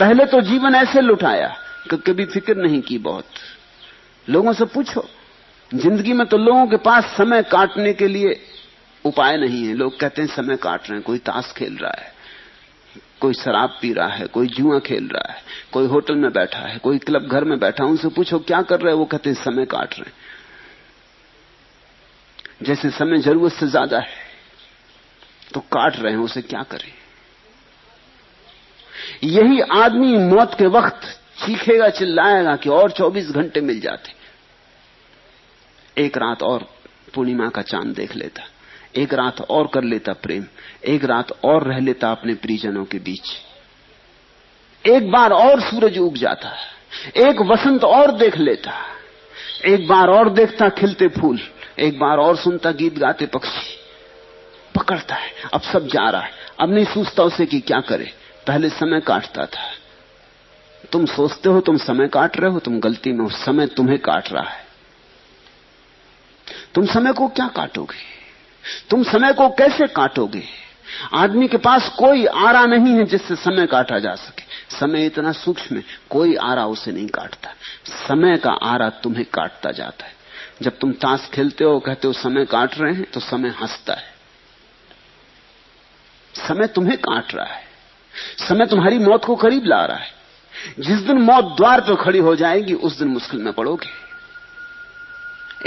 पहले तो जीवन ऐसे लुटाया कि कभी फिक्र नहीं की। बहुत लोगों से पूछो, जिंदगी में तो लोगों के पास समय काटने के लिए उपाय नहीं है। लोग कहते हैं समय काट रहे हैं, कोई ताश खेल रहा है, कोई शराब पी रहा है, कोई जुआ खेल रहा है, कोई होटल में बैठा है, कोई क्लब घर में बैठा। उनसे पूछो क्या कर रहे हैं, वो कहते हैं समय काट रहे हैं। जैसे समय जरूरत से ज्यादा है तो काट रहे हैं, उसे क्या करें। यही आदमी मौत के वक्त चीखेगा, चिल्लाएगा कि और 24 घंटे मिल जाते, एक रात और पूर्णिमा का चांद देख लेता, एक रात और कर लेता प्रेम, एक रात और रह लेता अपने परिजनों के बीच, एक बार और सूरज उग जाता, एक वसंत और देख लेता, एक बार और देखता खिलते फूल, एक बार और सुनता गीत गाते पक्षी। पकड़ता है, अब सब जा रहा है, अब नहीं सोचता उसे कि क्या करे। पहले समय काटता था। तुम सोचते हो तुम समय काट रहे हो, तुम गलती में हो, समय तुम्हें काट रहा है। तुम समय को क्या काटोगे, तुम समय को कैसे काटोगे। आदमी के पास कोई आरा नहीं है जिससे समय काटा जा सके। समय इतना सूक्ष्म है, कोई आरा उसे नहीं काटता। समय का आरा तुम्हें काटता जाता है। जब तुम ताश खेलते हो, कहते हो समय काट रहे हैं, तो समय हंसता है। समय तुम्हें काट रहा है, समय तुम्हारी मौत को करीब ला रहा है। जिस दिन मौत द्वार पर खड़ी हो जाएगी उस दिन मुश्किल में पड़ोगे।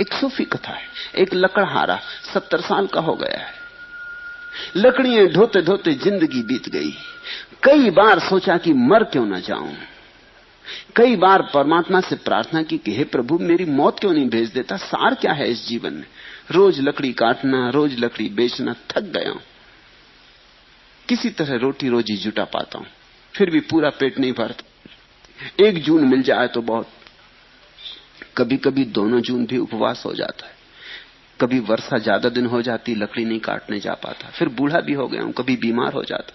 एक सूफी कथा है, एक लकड़हारा 70 साल का हो गया है। लकड़ियां ढोते ढोते जिंदगी बीत गई। कई बार सोचा कि मर क्यों ना जाऊं। कई बार परमात्मा से प्रार्थना की कि हे प्रभु मेरी मौत क्यों नहीं भेज देता। सार क्या है इस जीवन में, रोज लकड़ी काटना, रोज लकड़ी बेचना, थक गया हूं। किसी तरह रोटी रोजी जुटा पाता हूं, फिर भी पूरा पेट नहीं भरता। 1 जून मिल जाए तो बहुत। कभी कभी 2 जून भी उपवास हो जाता है। कभी वर्षा ज्यादा दिन हो जाती, लकड़ी नहीं काटने जा पाता। फिर बूढ़ा भी हो गया हूं, कभी बीमार हो जाता।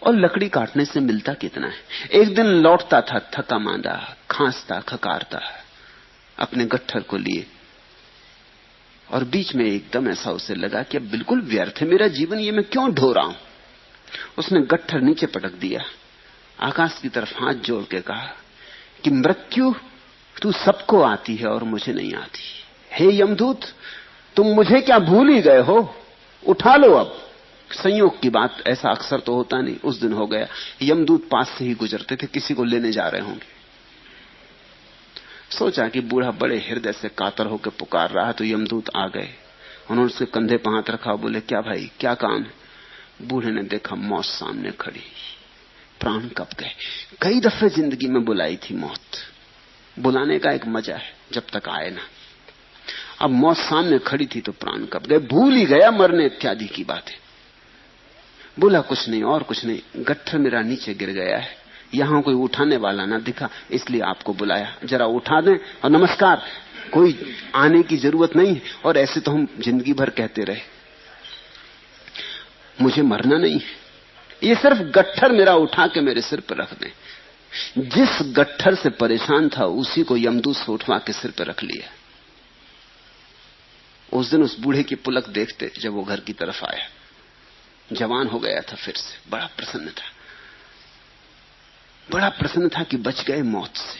और लकड़ी काटने से मिलता कितना है। एक दिन लौटता था थका मांदा, खांसता खकारता अपने गट्ठर को लिए, और बीच में एकदम ऐसा उसे लगा कि अब बिल्कुल व्यर्थ है मेरा जीवन, ये मैं क्यों ढो रहा हूं। उसने गट्ठर नीचे पटक दिया, आकाश की तरफ हाथ जोड़ के कहा कि मृत्यु तू सबको आती है और मुझे नहीं आती। हे यमदूत, तुम मुझे क्या भूल ही गए हो, उठा लो अब। संयोग की बात, ऐसा अक्सर तो होता नहीं। उस दिन हो गया, यमदूत पास से ही गुजरते थे, किसी को लेने जा रहे होंगे। सोचा कि बूढ़ा बड़े हृदय से कातर होकर पुकार रहा, तो यमदूत आ गए। उन्होंने उसके कंधे पर हाथ रखा, बोले क्या भाई क्या काम है। बूढ़े ने देखा मौत सामने खड़ी, प्राण कब गए। कई दफे जिंदगी में बुलाई थी मौत, बुलाने का एक मजा है जब तक आए ना। अब मौत सामने खड़ी थी तो प्राण कब गए, भूल ही गया मरने इत्यादि की बातें। बोला कुछ नहीं और कुछ नहीं, गट्ठर मेरा नीचे गिर गया है, यहां कोई उठाने वाला ना दिखा, इसलिए आपको बुलाया, जरा उठा दें और नमस्कार। कोई आने की जरूरत नहीं है। और ऐसे तो हम जिंदगी भर कहते रहे मुझे मरना नहीं है, ये सिर्फ गट्ठर मेरा उठा के मेरे सिर पर रख दें। जिस गट्ठर से परेशान था उसी को यमदूत से उठवा के सिर पर रख लिया। उस दिन उस बूढ़े की पुलक देखते जब वो घर की तरफ आया, जवान हो गया था फिर से, बड़ा प्रसन्न था, बड़ा प्रसन्न था कि बच गए मौत से।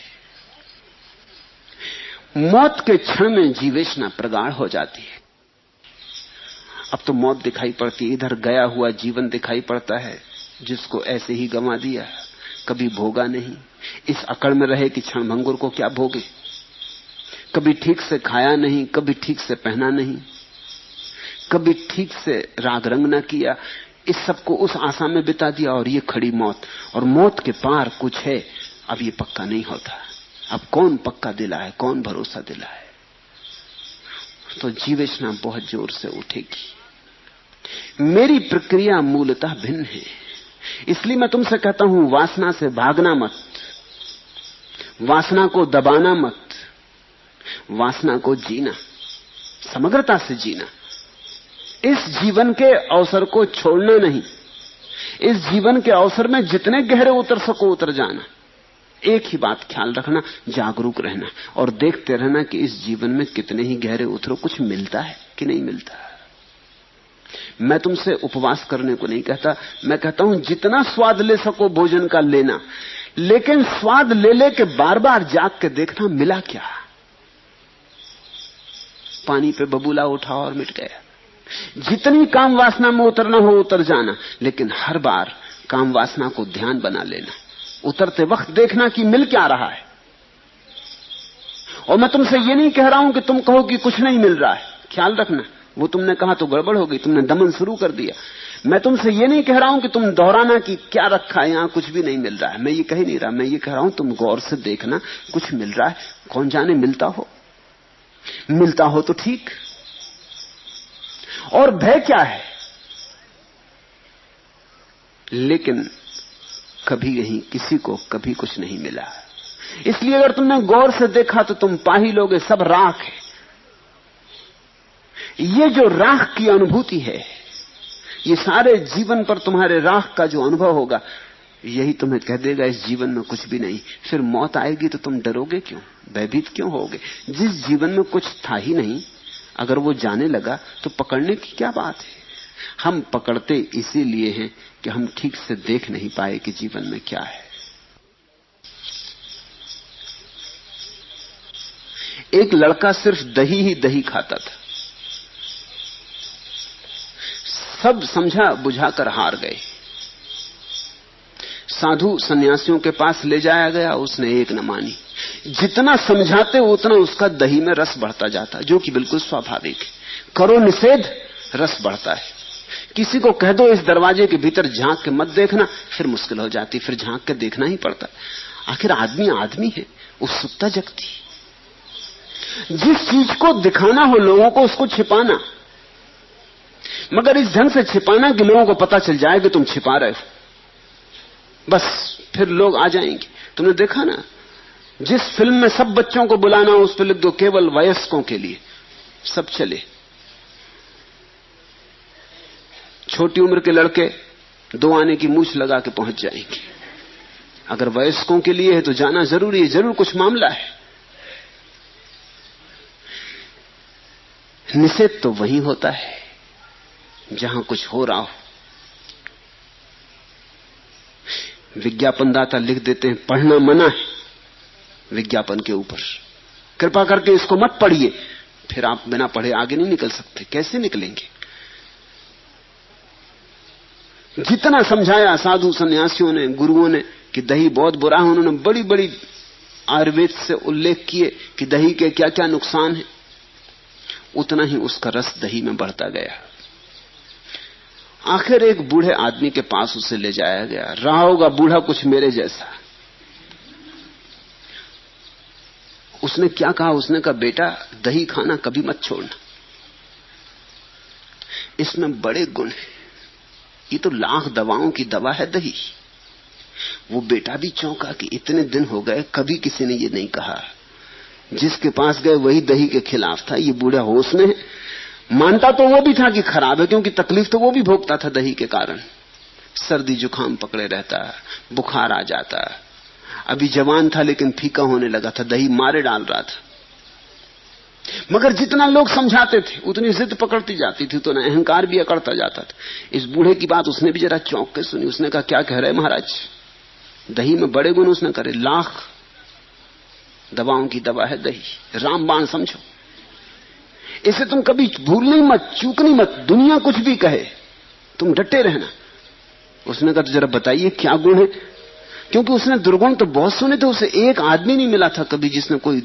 मौत के क्षण में जीवेशना प्रगाढ़ हो जाती है। अब तो मौत दिखाई पड़ती, इधर गया हुआ जीवन दिखाई पड़ता है जिसको ऐसे ही गंवा दिया, कभी भोगा नहीं। इस अकड़ में रहे कि क्षण भंगुर को क्या भोगे। कभी ठीक से खाया नहीं, कभी ठीक से पहना नहीं, कभी ठीक से राग रंग न किया। इस सबको उस आशा में बिता दिया, और ये खड़ी मौत। और मौत के पार कुछ है, अब ये पक्का नहीं होता। अब कौन पक्का दिला है, कौन भरोसा दिला है। तो जीवेशना बहुत जोर से उठेगी। मेरी प्रक्रिया मूलतः भिन्न है, इसलिए मैं तुमसे कहता हूं वासना से भागना मत, वासना को दबाना मत, वासना को जीना, समग्रता से जीना। इस जीवन के अवसर को छोड़ना नहीं, इस जीवन के अवसर में जितने गहरे उतर सको उतर जाना। एक ही बात ख्याल रखना, जागरूक रहना और देखते रहना कि इस जीवन में कितने ही गहरे उतरो, कुछ मिलता है कि नहीं मिलता। मैं तुमसे उपवास करने को नहीं कहता, मैं कहता हूं जितना स्वाद ले सको भोजन का लेना, लेकिन स्वाद ले ले के बार बार जाग के देखना मिला क्या। पानी पे बबूला उठा और मिट गया। जितनी काम वासना में उतरना हो उतर जाना, लेकिन हर बार काम वासना को ध्यान बना लेना, उतरते वक्त देखना कि मिल क्या रहा है। और मैं तुमसे ये नहीं कह रहा हूं कि तुम कहो कि कुछ नहीं मिल रहा है, ख्याल रखना, वो तुमने कहा तो गड़बड़ हो गई, तुमने दमन शुरू कर दिया। मैं तुमसे ये नहीं कह रहा हूं कि तुम दोहराना कि क्या रखा है यहां, कुछ भी नहीं मिल रहा है, मैं ये कह ही नहीं रहा। मैं ये कह रहा हूं तुम गौर से देखना, कुछ मिल रहा है, कौन जाने मिलता हो तो ठीक। और भय क्या है, लेकिन कभी यहीं किसी को कभी कुछ नहीं मिला। इसलिए अगर तुमने गौर से देखा तो तुम पा ही लोगे सब राख है। ये जो राख की अनुभूति है, ये सारे जीवन पर तुम्हारे राख का जो अनुभव होगा, यही तुम्हें कह देगा इस जीवन में कुछ भी नहीं। फिर मौत आएगी तो तुम डरोगे क्यों, भयभीत क्यों होगे? जिस जीवन में कुछ था ही नहीं, अगर वो जाने लगा तो पकड़ने की क्या बात है। हम पकड़ते इसीलिए हैं कि हम ठीक से देख नहीं पाए कि जीवन में क्या है। एक लड़का सिर्फ दही ही दही खाता था, सब समझा बुझाकर हार गए। साधु सन्यासियों के पास ले जाया गया, उसने एक न मानी। जितना समझाते उतना उसका दही में रस बढ़ता जाता, जो कि बिल्कुल स्वाभाविक है। करो निषेध, रस बढ़ता है। किसी को कह दो इस दरवाजे के भीतर झांक के मत देखना, फिर मुश्किल हो जाती, फिर झांक के देखना ही पड़ता। आखिर आदमी आदमी है, उत्सुकता जगती। जिस चीज को दिखाना हो लोगों को, उसको छिपाना, मगर इस ढंग से छिपाना कि लोगों को पता चल जाए कि तुम छिपा रहे हो, बस फिर लोग आ जाएंगे। तुमने देखा ना, जिस फिल्म में सब बच्चों को बुलाना उस पर लिख दो केवल वयस्कों के लिए, सब चले। छोटी उम्र के लड़के 2 आने की मूछ लगा के पहुंच जाएंगे। अगर वयस्कों के लिए है तो जाना जरूरी है, जरूर कुछ मामला है। निषेध तो वहीं होता है जहां कुछ हो रहा हो। विज्ञापनदाता लिख देते हैं पढ़ना मना है विज्ञापन के ऊपर, कृपा करके इसको मत पढ़िए। फिर आप बिना पढ़े आगे नहीं निकल सकते। कैसे निकलेंगे? जितना समझाया साधु सन्यासियों ने, गुरुओं ने कि दही बहुत बुरा है, उन्होंने बड़ी बड़ी आयुर्वेद से उल्लेख किए कि दही के क्या क्या नुकसान है, उतना ही उसका रस दही में बढ़ता गया। आखिर एक बूढ़े आदमी के पास उसे ले जाया गया। रहा होगा बूढ़ा कुछ मेरे जैसा। उसने क्या कहा? उसने कहा बेटा दही खाना कभी मत छोड़ना, इसमें बड़े गुण हैं, ये तो लाख दवाओं की दवा है दही। वो बेटा भी चौंका कि इतने दिन हो गए कभी किसी ने ये नहीं कहा। जिसके पास गए वही दही के खिलाफ था। ये बूढ़ा होश में है, मानता तो वो भी था कि खराब है, क्योंकि तकलीफ तो वो भी भोगता था दही के कारण। सर्दी जुकाम पकड़े रहता, बुखार आ जाता। अभी जवान था लेकिन फीका होने लगा था, दही मारे डाल रहा था। मगर जितना लोग समझाते थे उतनी जिद पकड़ती जाती थी, तो अहंकार भी अकड़ता जाता था। इस बूढ़े की बात उसने भी जरा चौंक के सुनी। उसने कहा क्या कह रहे महाराज, दही में बड़े गुण? उसने करे लाख दवाओं की दवा है दही, रामबाण समझो। इसे तुम कभी भूलनी मत, चूकनी मत, दुनिया कुछ भी कहे तुम डटे रहना। उसने कहा तो जरा बताइए क्या गुण है, क्योंकि उसने दुर्गुण तो बहुत सुने थे, उसे एक आदमी नहीं मिला था कभी जिसने कोई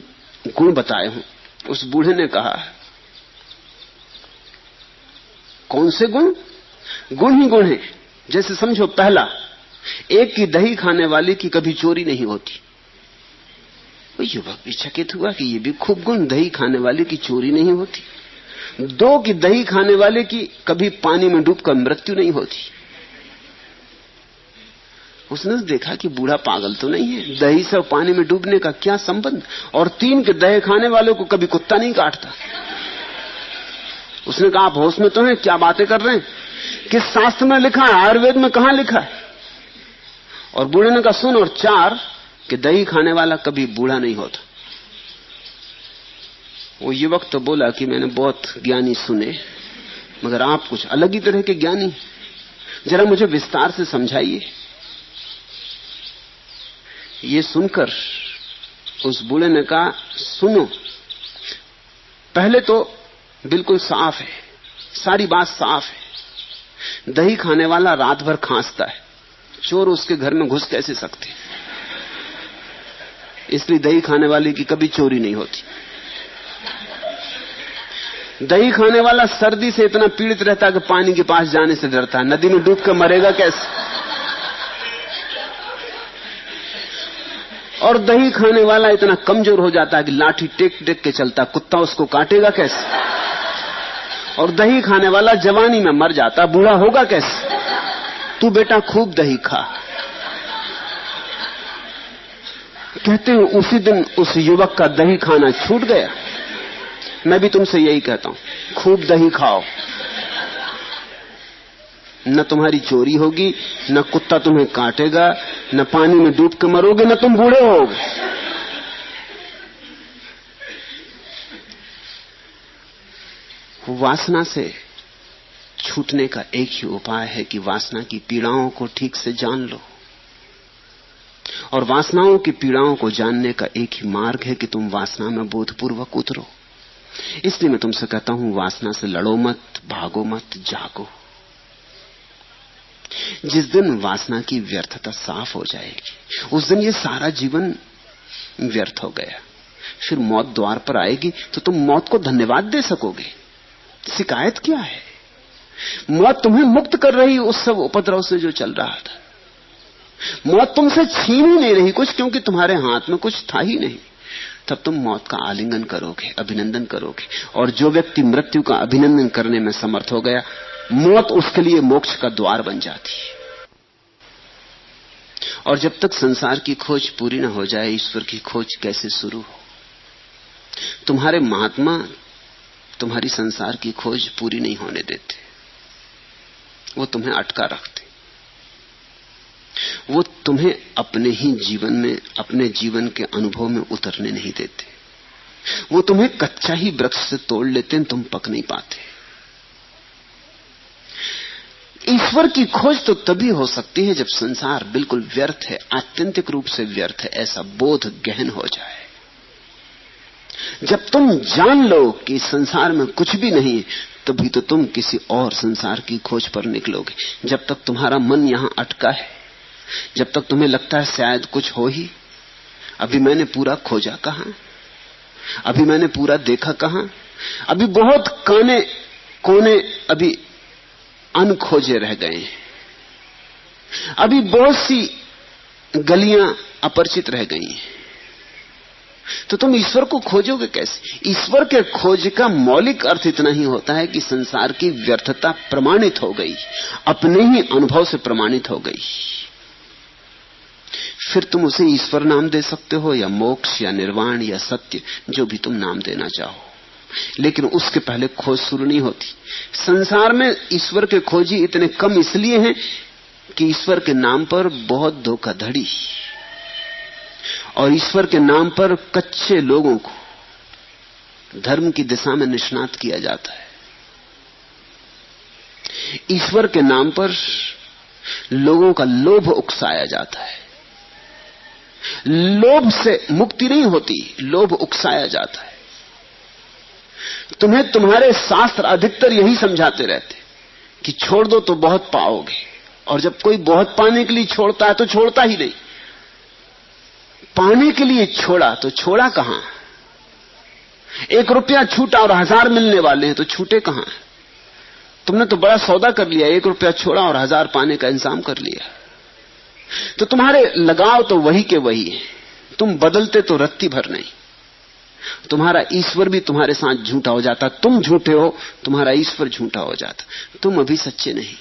गुण बताए हों। उस बूढ़े ने कहा कौन से गुण? गुण ही गुण है। जैसे समझो, पहला, एक की दही खाने वाले की कभी चोरी नहीं होती। वो युवक भी चकित हुआ कि ये भी खूब गुण, दही खाने वाले की चोरी नहीं होती। 2 की दही खाने वाले की कभी पानी में डूबकर मृत्यु नहीं होती। उसने देखा कि बूढ़ा पागल तो नहीं है, दही से पानी में डूबने का क्या संबंध। और 3 के दही खाने वालों को कभी कुत्ता नहीं काटता। उसने कहा आप होश में तो हैं, क्या बातें कर रहे हैं, किस शास्त्र में लिखा है, आयुर्वेद में कहां लिखा है? और बूढ़े ने कहा सुन, और 4 कि दही खाने वाला कभी बूढ़ा नहीं होता। वो युवक तो बोला कि मैंने बहुत ज्ञानी सुने, मगर आप कुछ अलग ही तरह के ज्ञानी, जरा मुझे विस्तार से समझाइए। ये सुनकर उस बूढ़े ने कहा, सुनो, पहले तो बिल्कुल साफ है, सारी बात साफ है। दही खाने वाला रात भर खांसता है, चोर उसके घर में घुस कैसे सकते? इसलिए दही खाने वाले की कभी चोरी नहीं होती। दही खाने वाला सर्दी से इतना पीड़ित रहता है कि पानी के पास जाने से डरता है। नदी में डूब कर मरेगा कैसे? और दही खाने वाला इतना कमजोर हो जाता है कि लाठी टेक टेक के चलता, कुत्ता उसको काटेगा कैसे? और दही खाने वाला जवानी में मर जाता, बूढ़ा होगा कैसे? तू बेटा खूब दही खा। कहते हैं उसी दिन उस युवक का दही खाना छूट गया। मैं भी तुमसे यही कहता हूं, खूब दही खाओ, न तुम्हारी चोरी होगी, न कुत्ता तुम्हें काटेगा, न पानी में डूब के मरोगे, न तुम बूढ़े होगे। वासना से छूटने का एक ही उपाय है कि वासना की पीड़ाओं को ठीक से जान लो, और वासनाओं की पीड़ाओं को जानने का एक ही मार्ग है कि तुम वासना में बोधपूर्वक उतरो। इसलिए मैं तुमसे कहता हूं, वासना से लड़ो मत, भागो मत, जागो। जिस दिन वासना की व्यर्थता साफ हो जाएगी, उस दिन ये सारा जीवन व्यर्थ हो गया। फिर मौत द्वार पर आएगी तो तुम मौत को धन्यवाद दे सकोगे। शिकायत क्या है? मौत तुम्हें मुक्त कर रही उस सब उपद्रव से जो चल रहा था। मौत तुमसे छीन ही नहीं रही कुछ, क्योंकि तुम्हारे हाथ में कुछ था ही नहीं। तब तुम मौत का आलिंगन करोगे, अभिनंदन करोगे। और जो व्यक्ति मृत्यु का अभिनंदन करने में समर्थ हो गया, मौत उसके लिए मोक्ष का द्वार बन जाती है। और जब तक संसार की खोज पूरी न हो जाए, ईश्वर की खोज कैसे शुरू हो? तुम्हारे महात्मा तुम्हारी संसार की खोज पूरी नहीं होने देते, वो तुम्हें अटका रखते। वो तुम्हें अपने ही जीवन में, अपने जीवन के अनुभव में उतरने नहीं देते। वो तुम्हें कच्चा ही वृक्ष से तोड़ लेते हैं, तुम पक नहीं पाते। ईश्वर की खोज तो तभी हो सकती है जब संसार बिल्कुल व्यर्थ है, आत्यंतिक रूप से व्यर्थ है, ऐसा बोध गहन हो जाए। जब तुम जान लो कि संसार में कुछ भी नहीं, तभी तो तुम किसी और संसार की खोज पर निकलोगे। जब तक तुम्हारा मन यहां अटका है, जब तक तुम्हें लगता है शायद कुछ हो ही, अभी मैंने पूरा खोजा कहां, अभी मैंने पूरा देखा कहां, अभी बहुत कोने कोने अभी अनखोजे रह गए हैं, अभी बहुत सी गलियां अपरिचित रह गई हैं। तो तुम ईश्वर को खोजोगे कैसे? ईश्वर के खोज का मौलिक अर्थ इतना ही होता है कि संसार की व्यर्थता प्रमाणित हो गई, अपने ही अनुभव से प्रमाणित हो गई। फिर तुम उसे ईश्वर नाम दे सकते हो, या मोक्ष, या निर्वाण, या सत्य, जो भी तुम नाम देना चाहो। लेकिन उसके पहले खोज शुरू नहीं होती। संसार में ईश्वर के खोजी इतने कम इसलिए हैं कि ईश्वर के नाम पर बहुत धोखाधड़ी, और ईश्वर के नाम पर कच्चे लोगों को धर्म की दिशा में निष्णात किया जाता है। ईश्वर के नाम पर लोगों का लोभ उकसाया जाता है। लोभ से मुक्ति नहीं होती, लोभ उकसाया जाता है। तुम्हें तुम्हारे शास्त्र अधिकतर यही समझाते रहते कि छोड़ दो तो बहुत पाओगे, और जब कोई बहुत पाने के लिए छोड़ता है तो छोड़ता ही नहीं। पाने के लिए छोड़ा तो छोड़ा कहां? 1 रुपया छूटा और 1000 मिलने वाले हैं, तो छूटे कहां? तुमने तो बड़ा सौदा कर लिया, 1 रुपया छोड़ा और 1000 पाने का इंतजाम कर लिया। तो तुम्हारे लगाव तो वही के वही है, तुम बदलते तो रत्ती भर नहीं। तुम्हारा ईश्वर भी तुम्हारे साथ झूठा हो जाता, तुम झूठे हो, तुम्हारा ईश्वर झूठा हो जाता। तुम अभी सच्चे नहीं।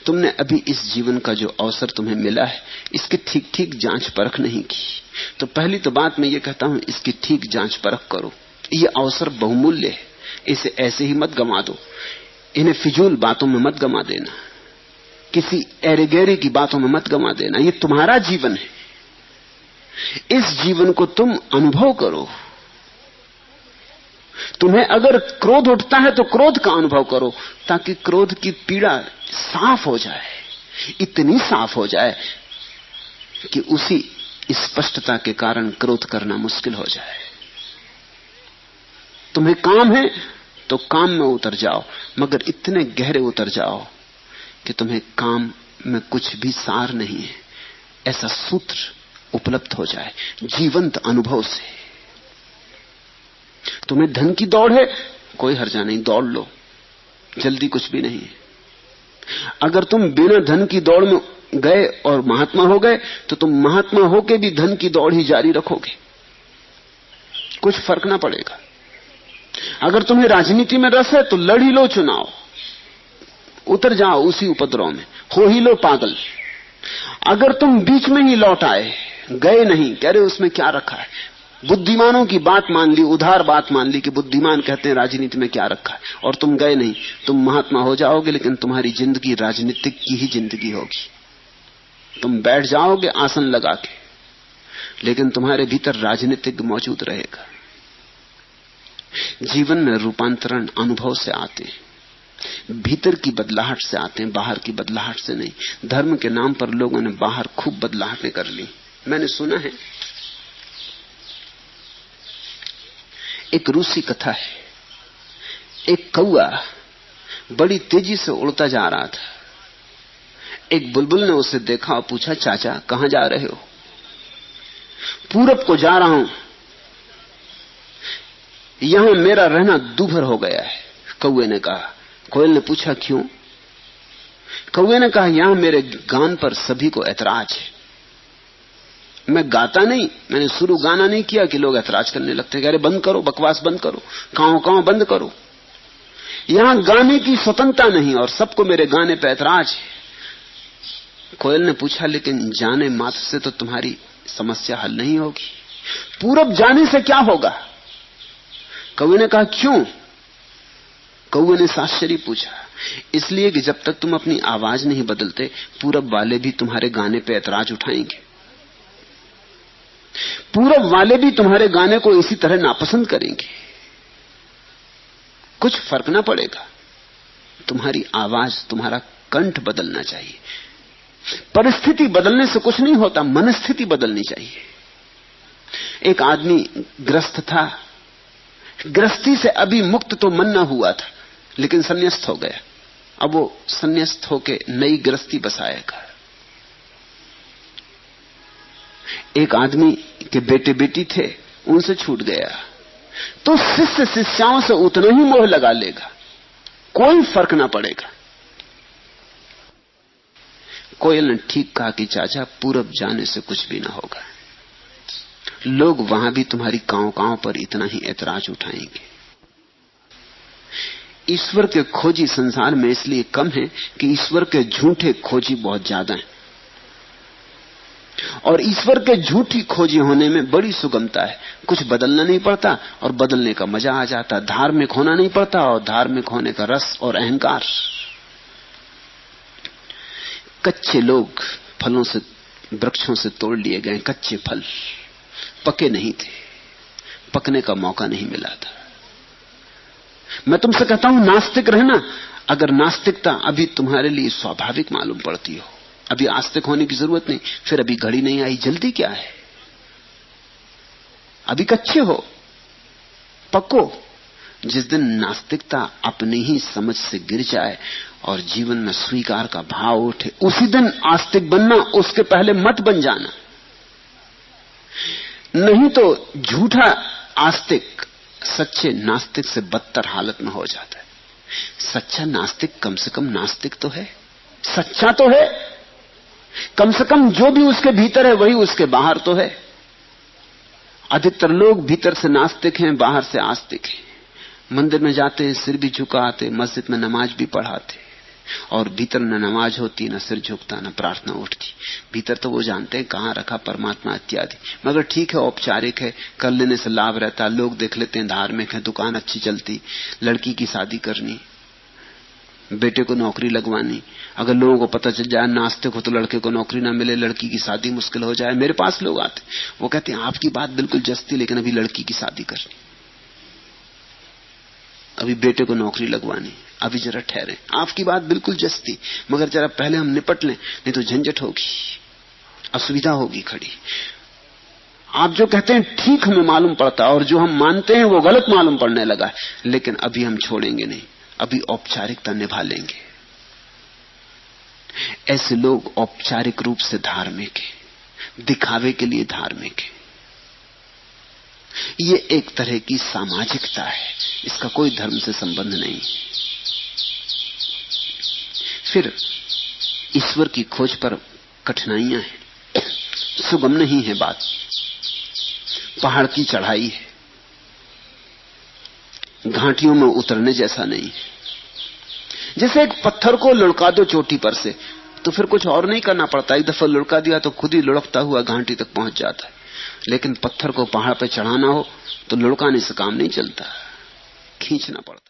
तुमने अभी इस जीवन का जो अवसर तुम्हें मिला है, इसकी ठीक ठीक जांच परख नहीं की। तो पहली तो बात मैं ये कहता हूं, इसकी ठीक जांच परख करो। ये अवसर बहुमूल्य है, इसे ऐसे ही मत गंवा दो। इन्हें फिजूल बातों में मत गंवा देना, किसी एरे गहरे की बातों में मत गंवा देना। ये तुम्हारा जीवन है, इस जीवन को तुम अनुभव करो। तुम्हें अगर क्रोध उठता है तो क्रोध का अनुभव करो, ताकि क्रोध की पीड़ा साफ हो जाए, इतनी साफ हो जाए कि उसी स्पष्टता के कारण क्रोध करना मुश्किल हो जाए। तुम्हें काम है तो काम में उतर जाओ, मगर इतने गहरे उतर जाओ कि तुम्हें काम में कुछ भी सार नहीं है, ऐसा सूत्र उपलब्ध हो जाए जीवंत अनुभव से। तुम्हें धन की दौड़ है, कोई हर्जा नहीं, दौड़ लो, जल्दी कुछ भी नहीं है। अगर तुम बिना धन की दौड़ में गए और महात्मा हो गए तो तुम महात्मा होके भी धन की दौड़ ही जारी रखोगे, कुछ फर्क ना पड़ेगा। अगर तुम्हें राजनीति में रस है तो लड़ ही लो चुनाव, उतर जाओ उसी उपद्रव में, हो ही लो पागल। अगर तुम बीच में ही लौट आए, गए नहीं, कह रहे उसमें क्या रखा है, बुद्धिमानों की बात मान ली, उधार बात मान ली कि बुद्धिमान कहते हैं राजनीति में क्या रखा है, और तुम गए नहीं, तुम महात्मा हो जाओगे, लेकिन तुम्हारी जिंदगी राजनीतिक की ही जिंदगी होगी। तुम बैठ जाओगे आसन लगा के, लेकिन तुम्हारे भीतर राजनीतिक मौजूद रहेगा। जीवन में रूपांतरण अनुभव से आते हैं, भीतर की बदलाहट से आते हैं, बाहर की बदलाहट से नहीं। धर्म के नाम पर लोगों ने बाहर खूब बदलाहटें कर ली। मैंने सुना है, एक रूसी कथा है, एक कौआ बड़ी तेजी से उड़ता जा रहा था। एक बुलबुल ने उसे देखा और पूछा, चाचा कहां जा रहे हो? पूरब को जा रहा हूं, यहां मेरा रहना दूभर हो गया है, कौए ने कहा। कोयल ने पूछा क्यों? कौए ने कहा, यहां मेरे गान पर सभी को ऐतराज है। मैं गाता नहीं, मैंने शुरू गाना नहीं किया कि लोग ऐतराज करने लगते, कह रहे बंद करो, बकवास बंद करो, कांव बंद करो। यहां गाने की स्वतंत्रता नहीं और सबको मेरे गाने पर ऐतराज है। कोयल ने पूछा, लेकिन जाने मात्र से तो तुम्हारी समस्या हल नहीं होगी, पूरब जाने से क्या होगा? कौए ने कहा क्यों? कौए ने आश्चर्य पूछा, इसलिए कि जब तक तुम अपनी आवाज नहीं बदलते, पूरब वाले भी तुम्हारे गाने पे ऐतराज उठाएंगे, पूरब वाले भी तुम्हारे गाने को इसी तरह नापसंद करेंगे। कुछ फर्क ना पड़ेगा, तुम्हारी आवाज, तुम्हारा कंठ बदलना चाहिए। परिस्थिति बदलने से कुछ नहीं होता, मनस्थिति बदलनी चाहिए। एक आदमी ग्रस्त था, गृहस्थी से अभी मुक्त तो मन न हुआ था, लेकिन संन्यास्त हो गया। अब वो संन्यास्त होके नई गृहस्थी बसाएगा। एक आदमी के बेटे बेटी थे, उनसे छूट गया, तो शिष्य शिष्याओं से उतना ही मोह लगा लेगा, कोई फर्क ना पड़ेगा। कोयल ने ठीक कहा कि चाचा पूरब जाने से कुछ भी ना होगा, लोग वहां भी तुम्हारी कांव पर इतना ही ऐतराज उठाएंगे। ईश्वर के खोजी संसार में इसलिए कम है कि ईश्वर के झूठे खोजी बहुत ज्यादा हैं, और ईश्वर के झूठी खोजी होने में बड़ी सुगमता है। कुछ बदलना नहीं पड़ता और बदलने का मजा आ जाता, धार्मिक होना नहीं पड़ता और धार्मिक होने का रस और अहंकार। कच्चे लोग फलों से, वृक्षों से तोड़ लिए गए, कच्चे फल पके नहीं थे, पकने का मौका नहीं मिला था। मैं तुमसे कहता हूं नास्तिक रहना। अगर नास्तिकता अभी तुम्हारे लिए स्वाभाविक मालूम पड़ती हो, अभी आस्तिक होने की जरूरत नहीं, फिर अभी घड़ी नहीं आई, जल्दी क्या है? अभी कच्चे हो, पको। जिस दिन नास्तिकता अपनी ही समझ से गिर जाए और जीवन में स्वीकार का भाव उठे, उसी दिन आस्तिक बनना, उसके पहले मत बन जाना। नहीं तो झूठा आस्तिक सच्चे नास्तिक से बदतर हालत में हो जाता है। सच्चा नास्तिक कम से कम नास्तिक तो है, सच्चा तो है, कम से कम जो भी उसके भीतर है वही उसके बाहर तो है। अधिकतर लोग भीतर से नास्तिक हैं, बाहर से आस्तिक हैं। मंदिर में जाते, सिर भी झुकाते, मस्जिद में नमाज भी पढ़ाते, और भीतर न नमाज होती, न सिर झुकता, न प्रार्थना उठती। भीतर तो वो जानते हैं कहां रखा परमात्मा इत्यादि, मगर ठीक है, औपचारिक है, कर लेने से लाभ रहता, लोग देख लेते हैं, धार्मिक है, दुकान अच्छी चलती, लड़की की शादी करनी, बेटे को नौकरी लगवानी। अगर लोगों को पता चल जाए नास्तिक हो तो लड़के को नौकरी ना मिले, लड़की की शादी मुश्किल हो जाए। मेरे पास लोग आते, वो कहते हैं आपकी बात बिल्कुल जस्ती, लेकिन अभी लड़की की शादी करनी। अभी बेटे को नौकरी लगवानी, अभी जरा ठहरे। आपकी बात बिल्कुल जस्ती, मगर जरा पहले हम निपट लें, नहीं तो झंझट होगी, असुविधा होगी खड़ी। आप जो कहते हैं ठीक हमें मालूम पड़ता, और जो हम मानते हैं वो गलत मालूम पड़ने लगा है, लेकिन अभी हम छोड़ेंगे नहीं, अभी औपचारिकता निभा लेंगे। ऐसे लोग औपचारिक रूप से धार्मिक हैं, दिखावे के लिए धार्मिक हैं। ये एक तरह की सामाजिकता है, इसका कोई धर्म से संबंध नहीं। फिर ईश्वर की खोज पर कठिनाइयां हैं, सुगम नहीं है बात, पहाड़ की चढ़ाई है, घाटियों में उतरने जैसा नहीं है। जैसे एक पत्थर को लुढ़का दो चोटी पर से, तो फिर कुछ और नहीं करना पड़ता, एक दफा लुढ़का दिया तो खुद ही लुढ़कता हुआ घाटी तक पहुंच जाता है। लेकिन पत्थर को पहाड़ पर चढ़ाना हो तो लुढ़काने से काम नहीं चलता, खींचना पड़ता।